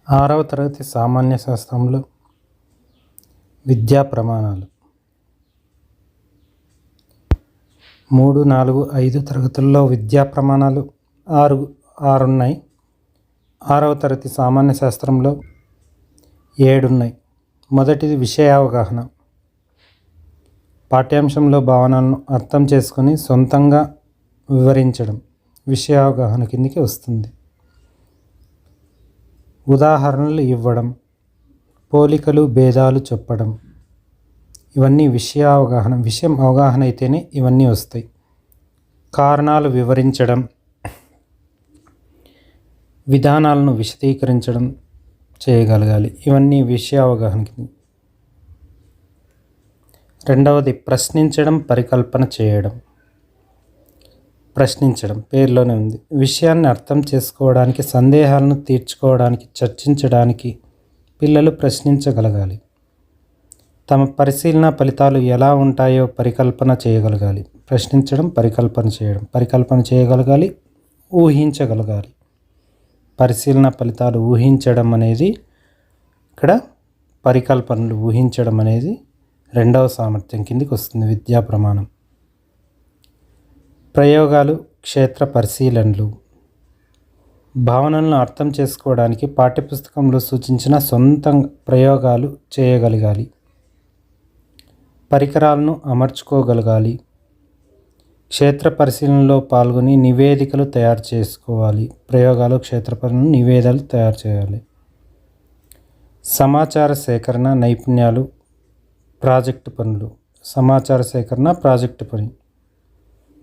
ఆరవ తరగతి సామాన్య శాస్త్రంలో విద్యా ప్రమాణాలు 3, 4, 5 తరగతుల్లో విద్యా ప్రమాణాలు ఆరు ఉన్నాయి. 6వ తరగతి సామాన్య శాస్త్రంలో 7 ఉన్నాయి. మొదటిది విషయావగాహన. పాఠ్యాంశంలో భావనలను అర్థం చేసుకుని సొంతంగా వివరించడం విషయావగాహన కిందికి వస్తుంది. ఉదాహరణలు ఇవ్వడం, పోలికలు భేదాలు చెప్పడం, ఇవన్నీ విషయం అవగాహన అయితేనే ఇవన్నీ వస్తాయి. కారణాలు వివరించడం, విధానాలను విశదీకరించడం చేయగలగాలి. ఇవన్నీ విషయ అవగాహన కింద. రెండవది ప్రశ్నించడం, పరికల్పన చేయడం. ప్రశ్నించడం పేరులోనే ఉంది. విషయాన్ని అర్థం చేసుకోవడానికి, సందేహాలను తీర్చుకోవడానికి, చర్చించడానికి పిల్లలు ప్రశ్నించగలగాలి. తమ పరిశీలన ఫలితాలు ఎలా ఉంటాయో పరికల్పన చేయగలగాలి. ప్రశ్నించడం, పరికల్పన చేయడం. పరికల్పన చేయగలగాలి, ఊహించగలగాలి. పరిశీలన ఫలితాలు ఊహించడం అనేది ఇక్కడ, పరికల్పనలు ఊహించడం అనేది రెండవ సామర్థ్యం కిందికి వస్తుంది విద్యా ప్రమాణం. ప్రయోగాలు, క్షేత్ర పరిశీలనలు. భావనలను అర్థం చేసుకోవడానికి పాఠ్యపుస్తకంలో సూచించిన సొంత ప్రయోగాలు చేయగలగాలి. పరికరాలను అమర్చుకోగలగాలి. క్షేత్ర పరిశీలనలో పాల్గొని నివేదికలు తయారు చేసుకోవాలి. ప్రయోగాలు, క్షేత్ర పరిశీలన, నివేదికలు తయారు చేయాలి. సమాచార సేకరణ నైపుణ్యాలు, ప్రాజెక్టు పనులు. సమాచార సేకరణ, ప్రాజెక్టు పని.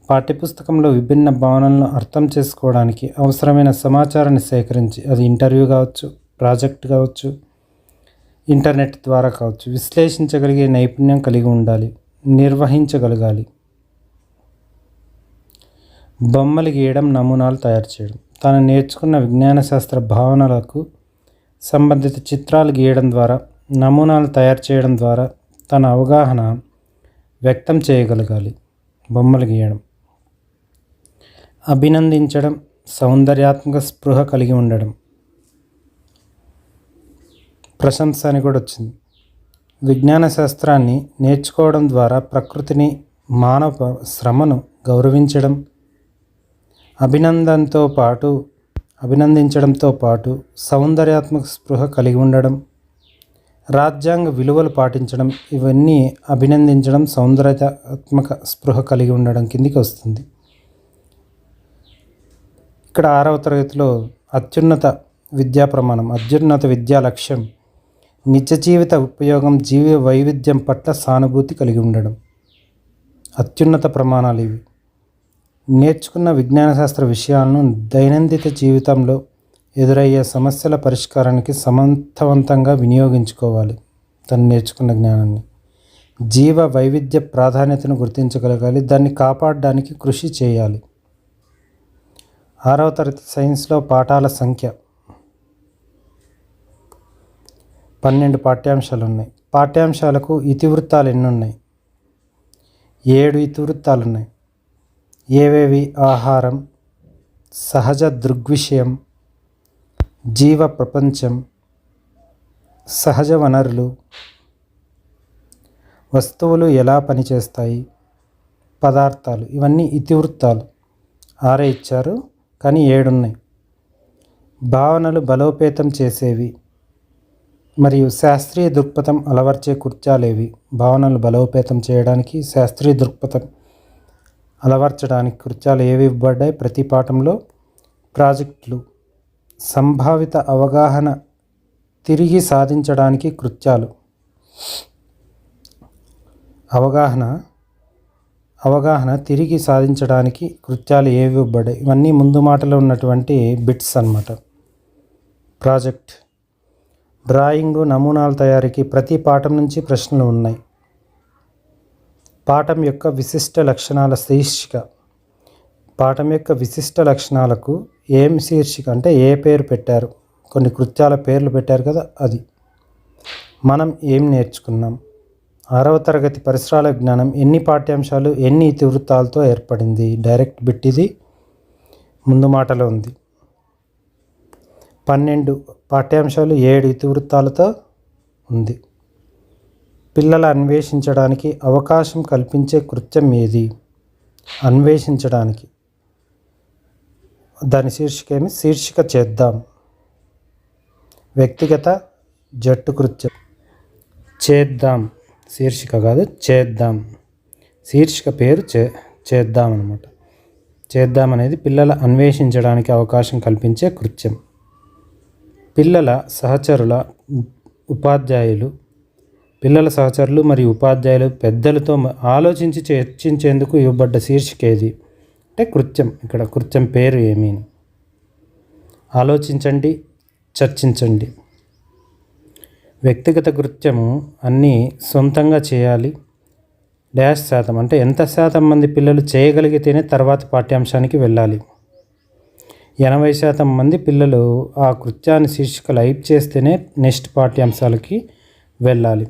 పాఠ్యపుస్తకంలో విభిన్న భావనలను అర్థం చేసుకోవడానికి అవసరమైన సమాచారాన్ని సేకరించి, అది ఇంటర్వ్యూ కావచ్చు, ప్రాజెక్ట్ కావచ్చు, ఇంటర్నెట్ ద్వారా కావచ్చు, విశ్లేషించగలిగే నైపుణ్యం కలిగి ఉండాలి. నిర్వహించగలగాలి. బొమ్మలు గీయడం, నమూనాలు తయారు చేయడం. తాను నేర్చుకున్న విజ్ఞాన శాస్త్ర భావనలకు సంబంధిత చిత్రాలు గీయడం ద్వారా, నమూనాలు తయారు చేయడం ద్వారా తన అవగాహన వ్యక్తం చేయగలగాలి. బొమ్మలు గీయడం. అభినందించడం, సౌందర్యాత్మక స్పృహ కలిగి ఉండడం. ప్రశంస అని కూడా వచ్చింది. విజ్ఞాన శాస్త్రాన్ని నేర్చుకోవడం ద్వారా ప్రకృతిని, మానవ శ్రమను గౌరవించడం, అభినందించడంతో పాటు సౌందర్యాత్మక స్పృహ కలిగి ఉండడం, రాజ్యాంగ విలువలు పాటించడం, ఇవన్నీ అభినందించడం, సౌందర్యాత్మక స్పృహ కలిగి ఉండడం కిందికి వస్తుంది. ఇక్కడ 6వ తరగతిలో అత్యున్నత విద్యా ప్రమాణం, అత్యున్నత విద్యా లక్ష్యం నిజ జీవిత ఉపయోగం, జీవ వైవిధ్యం పట్ల సానుభూతి కలిగి ఉండడం. అత్యున్నత ప్రమాణాలు ఇవి. నేర్చుకున్న విజ్ఞాన శాస్త్ర విషయాలను దైనందిన జీవితంలో ఎదురయ్యే సమస్యల పరిష్కారానికి సమర్థవంతంగా వినియోగించుకోవాలి. తను నేర్చుకున్న జ్ఞానాన్ని. జీవ వైవిధ్య ప్రాధాన్యతను గుర్తించగలగాలి. దాన్ని కాపాడడానికి కృషి చేయాలి. 6వ తరగతి సైన్స్లో పాఠాల సంఖ్య 12 పాఠ్యాంశాలు ఉన్నాయి. పాఠ్యాంశాలకు ఇతివృత్తాలు ఎన్ని ఉన్నాయి? 7 ఇతివృత్తాలు ఉన్నాయి. ఏవేవి? ఆహారం, సహజ దృగ్విషయం, జీవ ప్రపంచం, సహజ వనరులు, వస్తువులు ఎలా పనిచేస్తాయి, పదార్థాలు. ఇవన్నీ ఇతివృత్తాలు. 6 ఇచ్చారు కానీ 7 ఉన్నాయి. భావనలు బలోపేతం చేసేవి మరియు శాస్త్రీయ దృక్పథం అలవర్చే కృత్యాలేవి? భావనలు బలోపేతం చేయడానికి, శాస్త్రీయ దృక్పథం అలవర్చడానికి కృత్యాలు ఏవి ఇవ్వబడ్డాయి? ప్రతి పాఠంలో ప్రాజెక్టులు. సంభావిత అవగాహన తిరిగి సాధించడానికి కృత్యాలు. అవగాహన తిరిగి సాధించడానికి కృత్యాలు ఏవి ఇవ్వబడ్డాయి? ఇవన్నీ ముందు మాటలో ఉన్నటువంటి బిట్స్ అన్నమాట. ప్రాజెక్ట్. డ్రాయింగు, నమూనాల తయారీకి ప్రతి పాఠం నుంచి ప్రశ్నలు ఉన్నాయి. పాఠం యొక్క విశిష్ట లక్షణాల శీర్షిక. పాఠం యొక్క విశిష్ట లక్షణాలకు ఏం శీర్షిక అంటే ఏ పేరు పెట్టారు? కొన్ని కృత్యాల పేర్లు పెట్టారు కదా, అది. మనం ఏం నేర్చుకున్నాం? 6వ తరగతి పరిసరాల విజ్ఞానం ఎన్ని పాఠ్యాంశాలు, ఎన్ని ఇతివృత్తాలతో ఏర్పడింది? డైరెక్ట్ బిట్ ఇది, ముందు మాటలో ఉంది. 12 పాఠ్యాంశాలు 7 ఇతివృత్తాలతో ఉంది. పిల్లల అన్వేషించడానికి అవకాశం కల్పించే కృత్యం ఏది? అన్వేషించడానికి దాని శీర్షిక చేద్దాం. వ్యక్తిగత జట్టు కృత్యం. చేద్దాం శీర్షిక కాదు, చేద్దాం. శీర్షిక పేరు చేద్దాం అన్నమాట. చేద్దాం అనేది పిల్లల అన్వేషించడానికి అవకాశం కల్పించే కృత్యం. పిల్లల సహచరులు మరియు ఉపాధ్యాయులు పెద్దలతో ఆలోచించి చర్చించేందుకు ఇవ్వబడ్డ శీర్షిక ఏది? అంటే కృత్యం. ఇక్కడ కృత్యం పేరు ఏమీ? ఆలోచించండి, చర్చించండి. వ్యక్తిగత కృత్యము అన్నీ సొంతంగా చేయాలి. %, అంటే ఎంత శాతం మంది పిల్లలు చేయగలిగితేనే తర్వాతి పాఠ్యాంశానికి వెళ్ళాలి. 80% మంది పిల్లలు ఆ కృత్యాన్ని శీర్షిక లైక్ చేస్తేనే నెక్స్ట్ పాఠ్యాంశాలకి వెళ్ళాలి.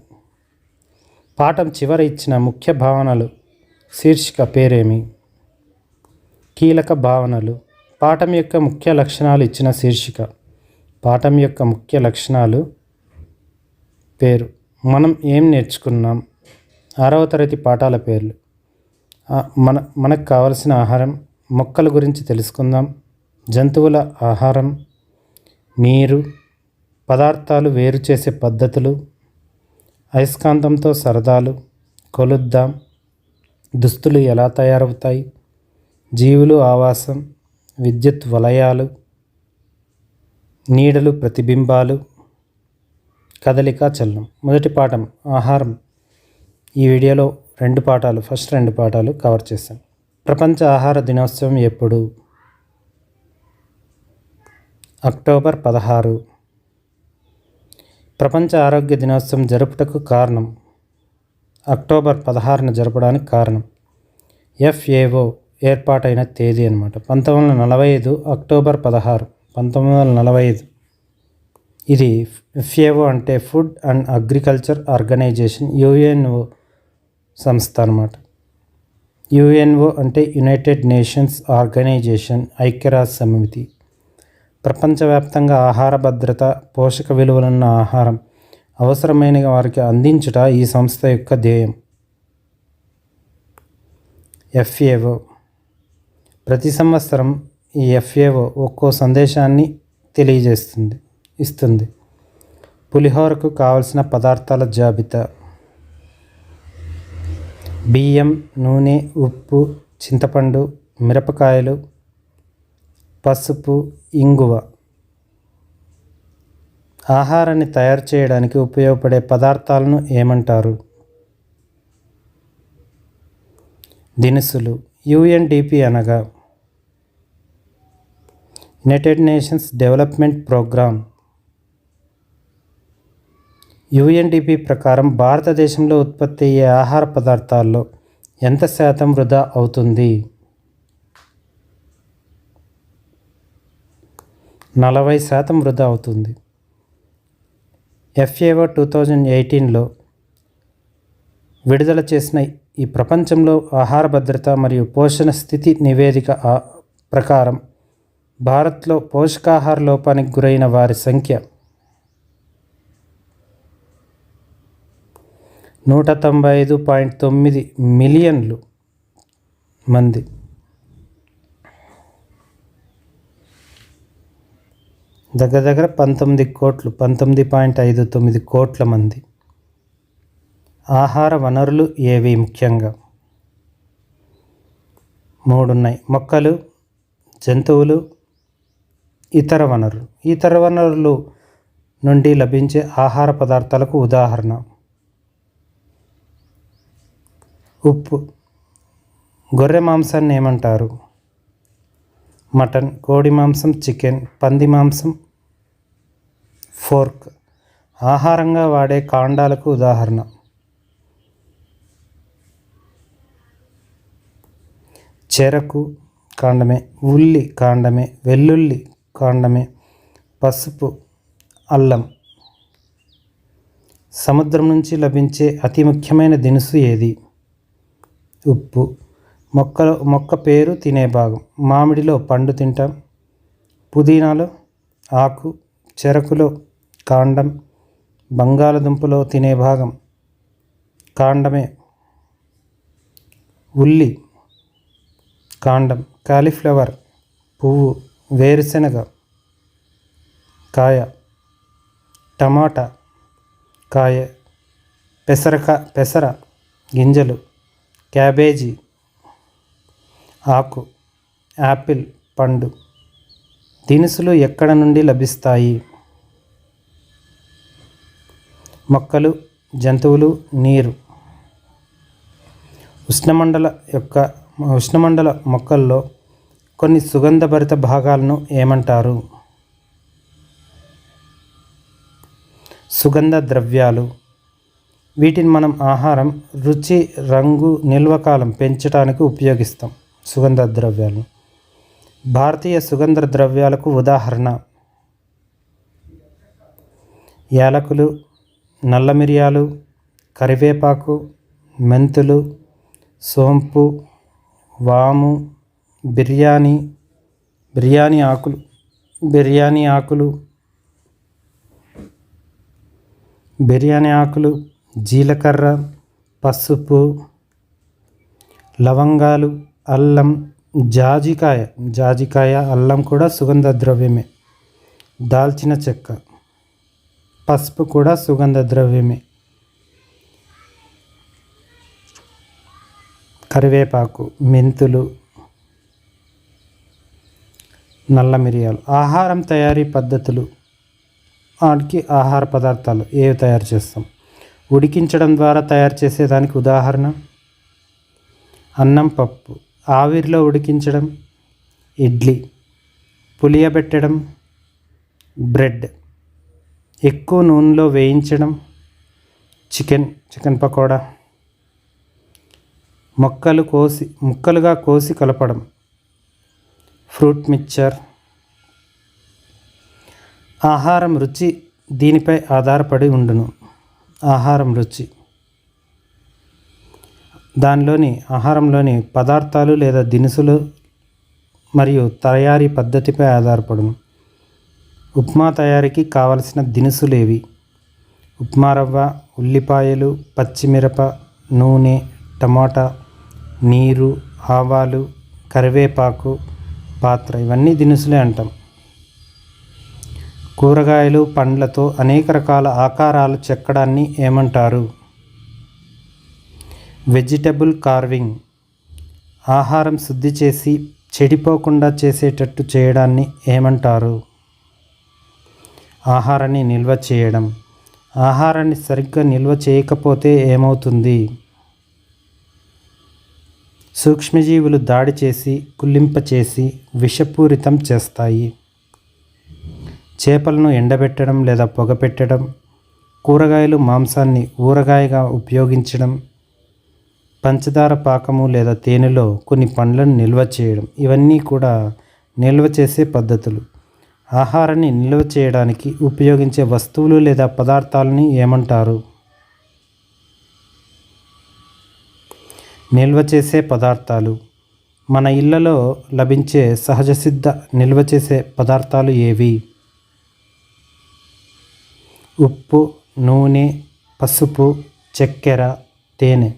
పాఠం చివర ఇచ్చిన ముఖ్య భావనలు శీర్షిక పేరేమి? కీలక భావనలు. పాఠం యొక్క ముఖ్య లక్షణాలు ఇచ్చిన శీర్షిక. పాఠం యొక్క ముఖ్య లక్షణాలు పేరు. మనం ఏం నేర్చుకున్నాం? 6వ తరగతి పాఠాల పేర్లు. మనకు కావలసిన ఆహారం. మొక్కల గురించి తెలుసుకుందాం. జంతువుల ఆహారం. నీరు. పదార్థాలు వేరు చేసే పద్ధతులు. అయస్కాంతంతో సరదాలు. కొలుద్దాం. దుస్తులు ఎలా తయారవుతాయి? జీవులు ఆవాసం. విద్యుత్ వలయాలు. నీడలు ప్రతిబింబాలు. కదలిక చలనం. మొదటి పాఠం ఆహారం. ఈ వీడియోలో ఫస్ట్ రెండు పాఠాలు కవర్ చేశాం. ప్రపంచ ఆహార దినోత్సవం ఎప్పుడు? అక్టోబర్ 16. ప్రపంచ ఆరోగ్య దినోత్సవం జరుపుటకు కారణం. అక్టోబర్ 16న జరపడానికి కారణం FAO ఏర్పాటైన తేదీ అన్నమాట. 1945 అక్టోబర్ 16, 1945. ఇది FAO అంటే food and agriculture organization, UNO సంస్థ అన్నమాట. UNO అంటే యునైటెడ్ నేషన్స్ ఆర్గనైజేషన్, ఐక్యరాజ్య సమితి. ప్రపంచవ్యాప్తంగా ఆహార భద్రత, పోషక విలువలున్న ఆహారం అవసరమైన వారికి అందించుట ఈ సంస్థ యొక్క ధ్యేయం. FAO ప్రతి సంవత్సరం ఈ FAO ఒక్కో సందేశాన్ని ఇస్తుంది. పులిహోరకు కావలసిన పదార్థాల జాబితా. బియ్యం, నూనె, ఉప్పు, చింతపండు, మిరపకాయలు, పసుపు, ఇంగువ. ఆహారాన్ని తయారు చేయడానికి ఉపయోగపడే పదార్థాలను ఏమంటారు? దినుసులు. UNDP అనగా United Nations Development Programme. UNDP ప్రకారం భారతదేశంలో ఉత్పత్తి అయ్యే ఆహార పదార్థాల్లో ఎంత శాతం వృధా అవుతుంది? 40% వృధా అవుతుంది. FAO 2018లో విడుదల చేసిన ఈ ప్రపంచంలో ఆహార భద్రత మరియు పోషణ స్థితి నివేదిక ప్రకారం భారత్లో పోషకాహార లోపానికి గురైన వారి సంఖ్య 195.9 మిలియన్లు మంది. దగ్గర 19.59 కోట్ల మంది. ఆహార వనరులు ఏవి? ముఖ్యంగా 3 ఉన్నాయి. మొక్కలు, జంతువులు, ఇతర వనరులు. ఇతర వనరులు నుండి లభించే ఆహార పదార్థాలకు ఉదాహరణ ఉప్పు. గొర్రె మాంసాన్ని ఏమంటారు? మటన్. కోడి మాంసం చికెన్. పంది మాంసం పోర్క్. ఆహారంగా వాడే కాండాలకు ఉదాహరణ చెరకు కాండమే, ఉల్లి కాండమే, వెల్లుల్లి కాండమే, పసుపు, అల్లం. సముద్రం నుంచి లభించే అతి ముఖ్యమైన దినుసు ఏది? ఉప్పు. మొక్క పేరు తినే భాగం. మామిడిలో పండు తింటాం. పుదీనాలో ఆకు, చెరకులో కాండం, బంగాళదుంపలో తినే భాగం కాండమే. ఉల్లి కాండం, కాలీఫ్లవర్ పువ్వు, వేరుశెనగ కాయ, టమాటా కాయ, పెసర గింజలు, క్యాబేజీ ఆకు, యాపిల్ పండు. దినుసులు ఎక్కడ నుండి లభిస్తాయి? మొక్కలు, జంతువులు, నీరు. ఉష్ణమండల మొక్కల్లో కొన్ని సుగంధభరిత భాగాలను ఏమంటారు? సుగంధ ద్రవ్యాలు. వీటిని మనం ఆహారం, రుచి, రంగు, నిల్వకాలం పెంచడానికి ఉపయోగిస్తాం. సుగంధ ద్రవ్యాలు. భారతీయ సుగంధ ద్రవ్యాలకు ఉదాహరణ యాలకులు, నల్ల మిరియాలు, కరివేపాకు, మెంతులు, సోంపు, వాము, బిర్యానీ ఆకులు, జీలకర్ర, పసుపు, లవంగాలు, అల్లం, జాజికాయ, అల్లం కూడా సుగంధ ద్రవ్యమే. దాల్చిన చెక్క, పసుపు కూడా సుగంధ ద్రవ్యమే. కరివేపాకు, మెంతులు, నల్ల మిరియాలు. ఆహారం తయారీ పద్ధతులు. వాటికి ఆహార పదార్థాలు ఏవి తయారు చేస్తాం? ఉడికించడం ద్వారా తయారు చేసేదానికి ఉదాహరణ అన్నం, పప్పు. ఆవిరిలో ఉడికించడం ఇడ్లీ. పులియబెట్టడం బ్రెడ్. ఎక్కువ నూనెలో వేయించడం చికెన్ పకోడా. ముక్కలుగా కోసి కలపడం ఫ్రూట్ మిక్చర్. ఆహారం రుచి దీనిపై ఆధారపడి ఉండును. ఆహారం రుచి ఆహారంలోని పదార్థాలు లేదా దినుసులు మరియు తయారీ పద్ధతిపై ఆధారపడును. ఉప్మా తయారీకి కావలసిన దినుసులేవి? ఉప్మా రవ్వ, ఉల్లిపాయలు, పచ్చిమిరప, నూనె, టమాటా, నీరు, ఆవాలు, కరివేపాకు, పాత్ర. ఇవన్నీ దినుసులే అంటాం. కూరగాయలు, పండ్లతో అనేక రకాల ఆకారాలు చెక్కడాన్ని ఏమంటారు? Vegetable carving. ఆహారం శుద్ధి చేసి చెడిపోకుండా చేసేటట్టు చేయడాన్ని ఏమంటారు? ఆహారాన్ని నిల్వ చేయడం. ఆహారాన్ని సరిగ్గా నిల్వ చేయకపోతే ఏమవుతుంది? సూక్ష్మజీవులు దాడి చేసి, కుళ్ళింపచేసి విషపూరితం చేస్తాయి. చేపలను ఎండబెట్టడం లేదా పొగపెట్టడం. కూరగాయలు, మాంసాన్ని ఊరగాయగా ఉపయోగించడం. పంచదార పాకము లేదా తేనెలో కొన్ని పండ్లను నిల్వ చేయడం. ఇవన్నీ కూడా నిల్వ చేసే పద్ధతులు. ఆహారాన్ని నిల్వ చేయడానికి ఉపయోగించే వస్తువులు లేదా పదార్థాలని ఏమంటారు? నిల్వ చేసే పదార్థాలు. మన ఇళ్లలో లభించే సహజ సిద్ధ నిల్వ చేసే పదార్థాలు ఏవి? ఉప్పు, నూనె, పసుపు, చక్కెర, తేనె.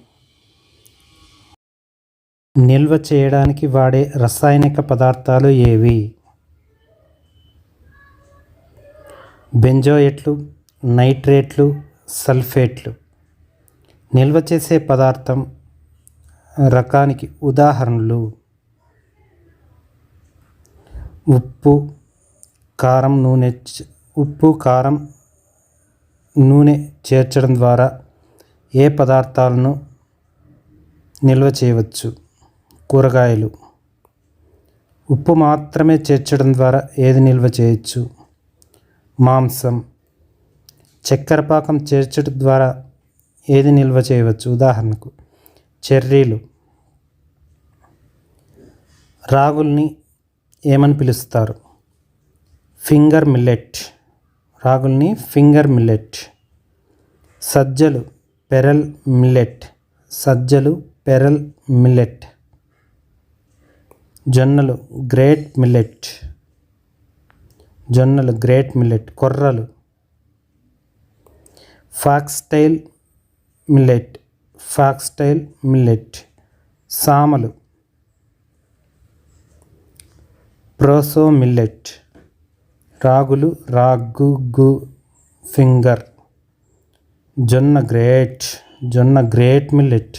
నిల్వ చేయడానికి వాడే రసాయనిక పదార్థాలు ఏవి? బెంజోయేట్లు, నైట్రేట్లు, సల్ఫేట్లు. నిల్వ చేసే పదార్థం రకానికి ఉదాహరణలు ఉప్పు, కారం, నూనె చేర్చడం ద్వారా ఏ పదార్థాలను నిల్వ చేయవచ్చు? కూరగాయలు. ఉప్పు మాత్రమే చేర్చడం ద్వారా ఏది నిల్వ చేయొచ్చు? మాంసం. చక్కెర పాకం చేర్చడం ద్వారా ఏది నిల్వ చేయవచ్చు? ఉదాహరణకు చెర్రీలు. రాగుల్ని ఏమని పిలుస్తారు? Finger millet. రాగుల్ని ఫింగర్ మిల్లెట్. సజ్జలు పెరల్ మిల్లెట్. జొన్నలు గ్రేట్ మిల్లెట్. జొన్నలు గ్రేట్ మిల్లెట్. కొర్రలు ఫాక్స్టైల్ మిల్లెట్, ఫాక్స్టైల్ మిల్లెట్. సామలు ప్రోసో మిల్లెట్. రాగులు రాగు ఫింగర్. జొన్న గ్రేట్ మిల్లెట్.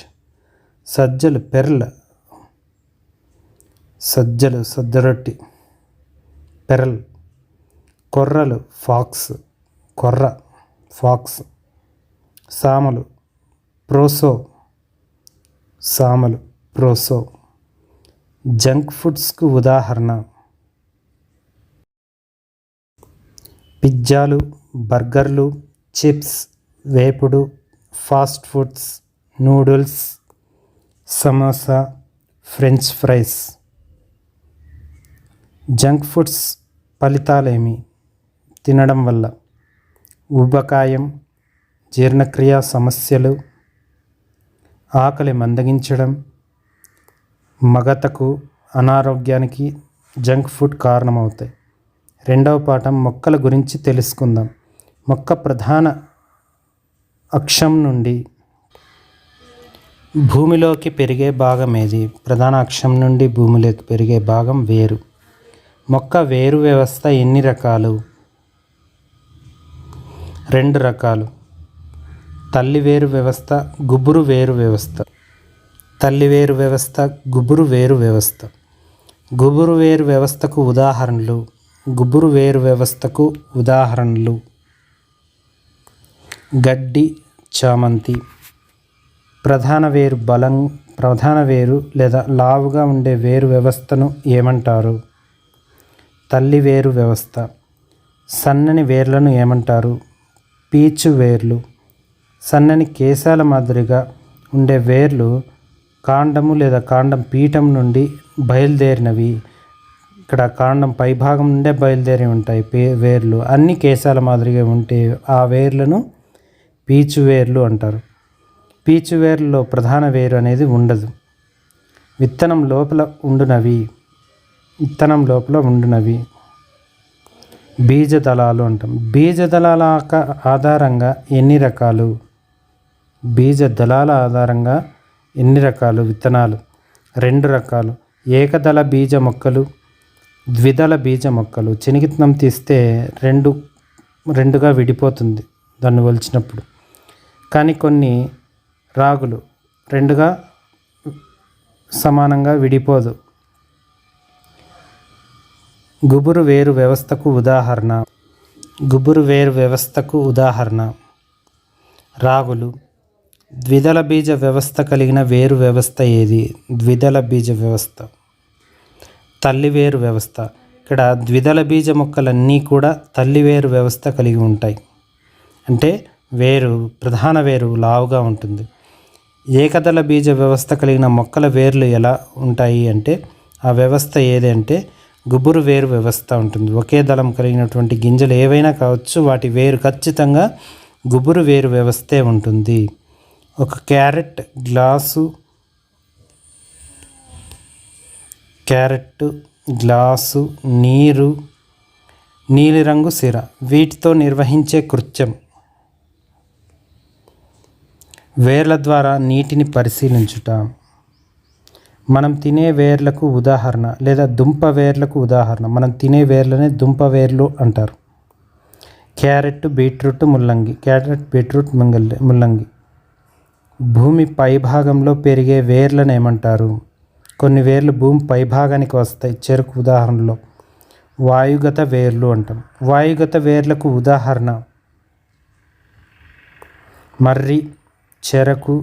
సజ్జలు పెర్ల్, సజ్జరొట్టి పెరల్. కొర్రలు ఫాక్స్. సామలు ప్రోసో. జంక్ ఫుడ్స్కు ఉదాహరణ పిజ్జాలు, బర్గర్లు, చిప్స్, వేపుడు, fast foods, noodles, samosa, french fries. Junk foods ఫలితాలేమి? తినడం వల్ల ఊబకాయం, జీర్ణక్రియ సమస్యలు, ఆకలి మందగించడం, మగతకు, అనారోగ్యానికి జంక్ ఫుడ్ కారణమవుతాయి. రెండవ పాఠం మొక్కల గురించి తెలుసుకుందాం. మొక్క ప్రధాన అక్షం నుండి భూమిలోకి పెరిగే భాగం ఏది? ప్రధాన అక్షం నుండి భూమిలోకి పెరిగే భాగం వేరు. మొక్క వేరు వ్యవస్థ ఎన్ని రకాలు? 2 రకాలు. తల్లి వేరు వ్యవస్థ, గుబురు వేరు వ్యవస్థ. తల్లి వేరు వ్యవస్థ, గుబురు వేరు వ్యవస్థ. గుబురు వేరు వ్యవస్థకు ఉదాహరణలు గడ్డి, చామంతి. ప్రధాన వేరు లేదా లావుగా ఉండే వేరు వ్యవస్థను ఏమంటారు? తల్లి వేరు వ్యవస్థ. సన్నని వేర్లను ఏమంటారు? పీచు వేర్లు. సన్నని కేశాల మాదిరిగా ఉండే వేర్లు కాండము లేదా కాండం పీఠం నుండి బయలుదేరినవి. ఇక్కడ కాండం పైభాగం నుండే బయలుదేరి ఉంటాయి వేర్లు. అన్ని కేశాల మాదిరిగా ఉంటే ఆ వేర్లను పీచు వేర్లు అంటారు. పీచు వేర్లలో ప్రధాన వేరు అనేది ఉండదు. విత్తనం లోపల ఉండునవి బీజదళాలు అంటాం. బీజదళాల ఆధారంగా ఎన్ని రకాలు? బీజదళాల ఆధారంగా ఎన్ని రకాలు విత్తనాలు? 2 రకాలు. ఏకదళ బీజ మొక్కలు, ద్విదళ బీజ మొక్కలు. చెనిగిత్తనం తీస్తే రెండుగా విడిపోతుంది దాన్ని ఒలిచినప్పుడు. కానీ కొన్ని రాగులు 2గా సమానంగా విడిపోదు. గుబురు వేరు వ్యవస్థకు ఉదాహరణ రాగులు. ద్విదళ బీజ వ్యవస్థ కలిగిన వేరు వ్యవస్థ ఏది? ద్విదళ బీజ వ్యవస్థ. తల్లి వేరు వ్యవస్థ. ఇక్కడ ద్విదళ బీజ మొక్కలన్నీ కూడా తల్లి వేరు వ్యవస్థ కలిగి ఉంటాయి. అంటే ప్రధాన వేరు లావుగా ఉంటుంది. ఏకదళ బీజ వ్యవస్థ కలిగిన మొక్కల వేర్లు ఎలా ఉంటాయి అంటే ఆ వ్యవస్థ ఏది అంటే గుబురు వేరు వ్యవస్థ ఉంటుంది. ఒకే దళం కలిగినటువంటి గింజలు ఏవైనా కావచ్చు, వాటి వేరు ఖచ్చితంగా గుబురు వేరు వ్యవస్థే ఉంటుంది. ఒక క్యారెట్, గ్లాసు, నీలిరంగు సిర వీటితో నిర్వహించే కృత్యం. వేర్ల ద్వారా నీటిని పరిశీలించుట. మనం తినే వేర్లకు ఉదాహరణ లేదా దుంప వేర్లకు ఉదాహరణ. మనం తినే వేర్లనే దుంప వేర్లు అంటారు. క్యారెట్, బీట్రూట్, ముల్లంగి. భూమి పైభాగంలో పెరిగే వేర్లను ఏమంటారు? కొన్ని వేర్లు భూమి పైభాగానికి వస్తాయి. చెరుకు ఉదాహరణలో వాయుగత వేర్లు అంటాం. వాయుగత వేర్లకు ఉదాహరణ మర్రి, చెరకు,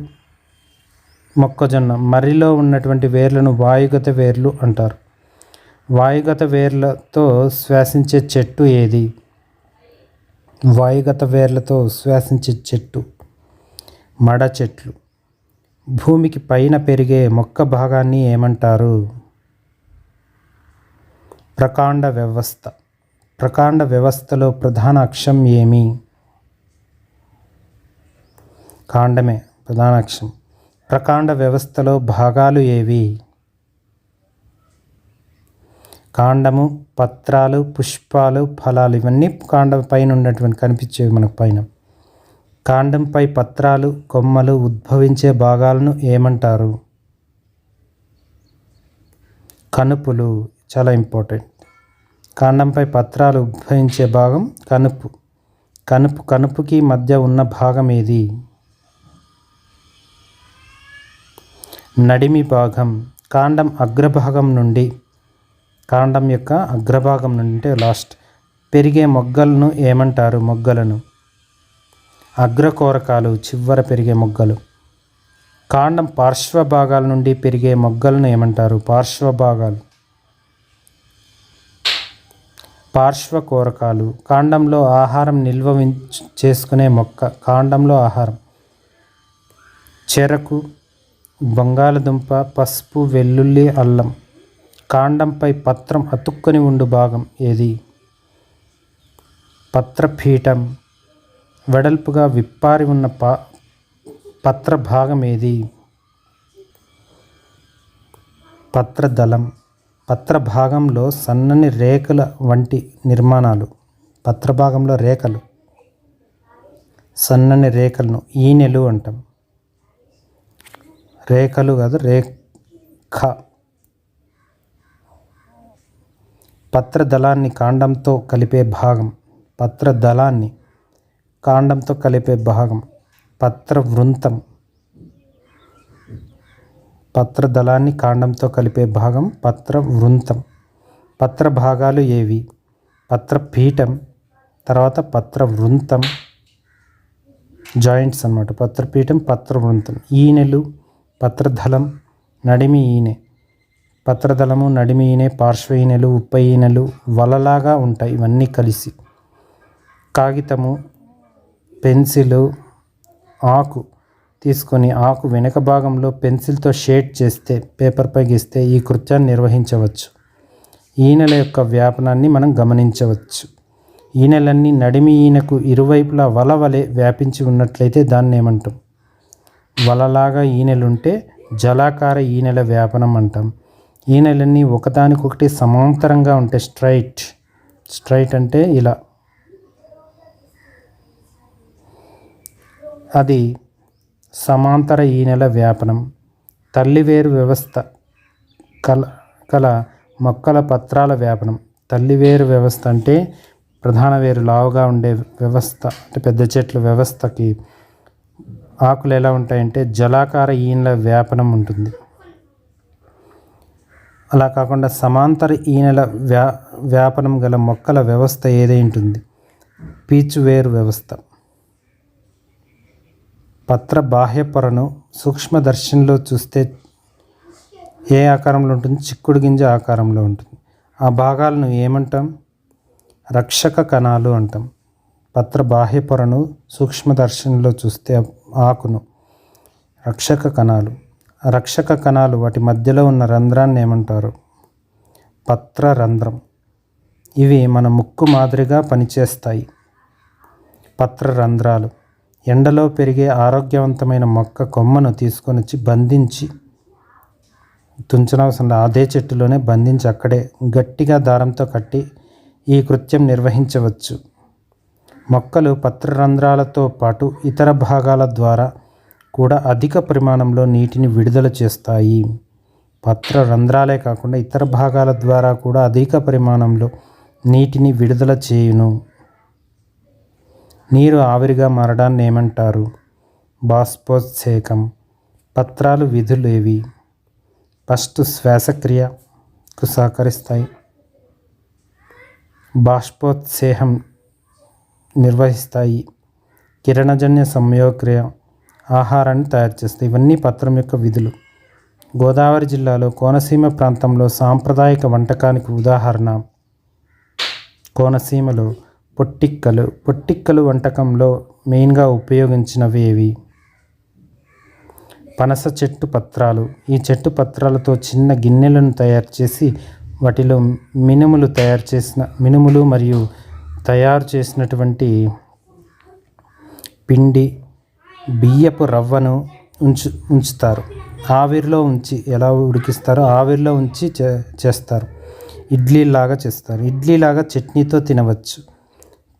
మొక్కజొన్న. మర్రిలో ఉన్నటువంటి వేర్లను వాయుగత వేర్లు అంటారు. వాయుగత వేర్లతో శ్వాసించే చెట్టు ఏది? వాయుగత వేర్లతో శ్వాసించే చెట్టు మడ చెట్లు. భూమికి పైన పెరిగే మొక్క భాగాన్ని ఏమంటారు? ప్రకాండ వ్యవస్థ. ప్రకాండ వ్యవస్థలో ప్రధాన అక్షం ఏమి? కాండమే ప్రధాన అక్షం. ప్రకాండ వ్యవస్థలో భాగాలు ఏవి? కాండము, పత్రాలు, పుష్పాలు, ఫలాలు ఇవన్నీ కాండం పైన ఉన్నటువంటి కనిపించేవి మనకు పైన. కాండంపై పత్రాలు, కొమ్మలు ఉద్భవించే భాగాలను ఏమంటారు? కనుపులు. చాలా ఇంపార్టెంట్. కాండంపై పత్రాలు ఉద్భవించే భాగం కనుపు. కనుపుకి మధ్య ఉన్న భాగం ఏది? నడిమి భాగం. కాండం అగ్రభాగం నుండి, కాండం యొక్క అగ్రభాగం నుండి లాస్ట్ పెరిగే మొగ్గలను ఏమంటారు? మొగ్గలను. అగ్రకోరకాలు, చివర పెరిగే మొగ్గలు. కాండం పార్శ్వ భాగాల నుండి పెరిగే మొగ్గలను ఏమంటారు? పార్శ్వభాగాలు. పార్శ్వకోరకాలు. కాండంలో ఆహారం నిల్వ చేసుకునే మొక్క. కాండంలో ఆహారం చెరకు, బంగాళదుంప, పసుపు, వెల్లుల్లి, అల్లం. కాండంపై పత్రం అతుక్కొని ఉండు భాగం ఏది? పత్రపీఠం. వెడల్పుగా విప్పారి ఉన్న పత్ర భాగం ఏది? పత్రదళం. పత్ర భాగంలో సన్నని రేఖల వంటి నిర్మాణాలు. పత్రభాగంలో రేఖలు, సన్నని రేఖలను ఈనెలు అంటాం. రేఖలు కాదు, రేఖ. పత్రదళాన్ని కాండంతో కలిపే భాగం. పత్రదళాన్ని కాండంతో కలిపే భాగం పత్రవృంతం. పత్రదళాన్ని కాండంతో కలిపే భాగం పత్రవృంతం. పత్ర భాగాలు ఏవి? పత్రపీఠం, తర్వాత పత్రవృంతం, జాయింట్స్ అన్నమాట. పత్రపీఠం, పత్రవృంతం. ఈనెలు, పత్రదళం, నడిమి ఈనె. పత్రదళము, నడిమి ఈనె, పార్శ్వ ఈనెలు, ఉప ఈనెలు వలలాగా ఉంటాయి ఇవన్నీ కలిసి. కాగితము, పెన్సిలు, ఆకు తీసుకొని ఆకు వెనుక భాగంలో పెన్సిల్తో షేడ్ చేస్తే, పేపర్పై గీస్తే ఈ కృత్యాన్ని నిర్వహించవచ్చు. ఈనెల యొక్క వ్యాపనాన్ని మనం గమనించవచ్చు. ఈనెలన్నీ నడిమి ఈనెకు ఇరువైపులా వల వలె వ్యాపించి ఉన్నట్లయితే దాన్ని ఏమంటాం? వలలాగా ఈనెలుంటే జలాకార ఈనెల వ్యాపనం అంటాం. ఈనెలన్నీ ఒకదానికొకటి సమాంతరంగా ఉంటే స్ట్రైట్ అంటే ఇలా, అది సమాంతర ఈనెల వ్యాపనం. తల్లివేరు వ్యవస్థ కల మొక్కల పత్రాల వ్యాపనం. తల్లివేరు వ్యవస్థ అంటే ప్రధాన వేరు లావుగా ఉండే వ్యవస్థ, అంటే పెద్ద చెట్ల వ్యవస్థకి ఆకులు ఎలా ఉంటాయంటే జలాకార ఈనెల వ్యాపనం ఉంటుంది. అలా కాకుండా సమాంతర ఈనెల వ్యాపనం గల మొక్కల వ్యవస్థ ఏదై ఉంటుంది? పీచువేరు వ్యవస్థ. పత్ర బాహ్య పొరను సూక్ష్మదర్శినిలో చూస్తే ఏ ఆకారంలో ఉంటుంది? చిక్కుడు గింజ ఆకారంలో ఉంటుంది. ఆ భాగాలను ఏమంటాం? రక్షక కణాలు అంటాం. పత్ర బాహ్య పొరను సూక్ష్మదర్శినిలో చూస్తే ఆకును రక్షక కణాలు. రక్షక కణాలు వాటి మధ్యలో ఉన్న రంధ్రాన్ని ఏమంటారు? పత్రరంధ్రం. ఇవి మన ముక్కు మాదిరిగా పనిచేస్తాయి. పత్రరంధ్రాలు. ఎండలో పెరిగే ఆరోగ్యవంతమైన మొక్క కొమ్మను తీసుకొని వచ్చి బంధించి, తుంచనవసరం అదే చెట్టులోనే బంధించి అక్కడే గట్టిగా దారంతో కట్టి ఈ కృత్యం నిర్వహించవచ్చు. మొక్కలు పత్రరంధ్రాలతో పాటు ఇతర భాగాల ద్వారా కూడా అధిక పరిమాణంలో నీటిని విడుదల చేస్తాయి. పత్రరంధ్రాలే కాకుండా ఇతర భాగాల ద్వారా కూడా అధిక పరిమాణంలో నీటిని విడుదల చేయును. నీరు ఆవిరిగా మారడాన్ని ఏమంటారు? బాష్పోత్సేకం. పత్రాలు విధులు ఏవి? ఫస్ట్ శ్వాసక్రియకు సహకరిస్తాయి, బాష్పోత్సేహం నిర్వహిస్తాయి, కిరణజన్య సంయోగక్రియ, ఆహారాన్ని తయారు చేస్తాయి. ఇవన్నీ పత్రం యొక్క విధులు. గోదావరి జిల్లాలో కోనసీమ ప్రాంతంలో సాంప్రదాయక వంటకానికి ఉదాహరణ కోనసీమలో పొట్టిక్కలు వంటకంలో మెయిన్గా ఉపయోగించినవి ఏవి? పనస చెట్టు పత్రాలు. ఈ చెట్టు పత్రాలతో చిన్న గిన్నెలను తయారు చేసి వాటిలో మినుములు మరియు తయారు చేసినటువంటి పిండి, బియ్యపు రవ్వను ఉంచుతారు. ఆవిరిలో ఉంచి ఎలా ఉడికిస్తారో ఆవిరిలో ఉంచి చేస్తారు. ఇడ్లీలాగా చేస్తారు. ఇడ్లీలాగా చట్నీతో తినవచ్చు.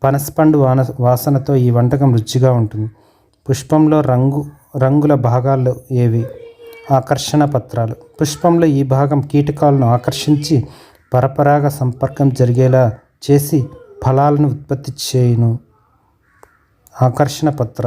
పనసపండు వాసనతో ఈ వంటకం రుచిగా ఉంటుంది. పుష్పంలో రంగుల భాగాలు ఏవి? ఆకర్షణ పత్రాలు. పుష్పంలో ఈ భాగం కీటకాలను ఆకర్షించి పరపరాగ సంపర్కం జరిగేలా చేసి ఫలాలను ఉత్పత్తి చేయును. ఆకర్షణ పత్రాలు.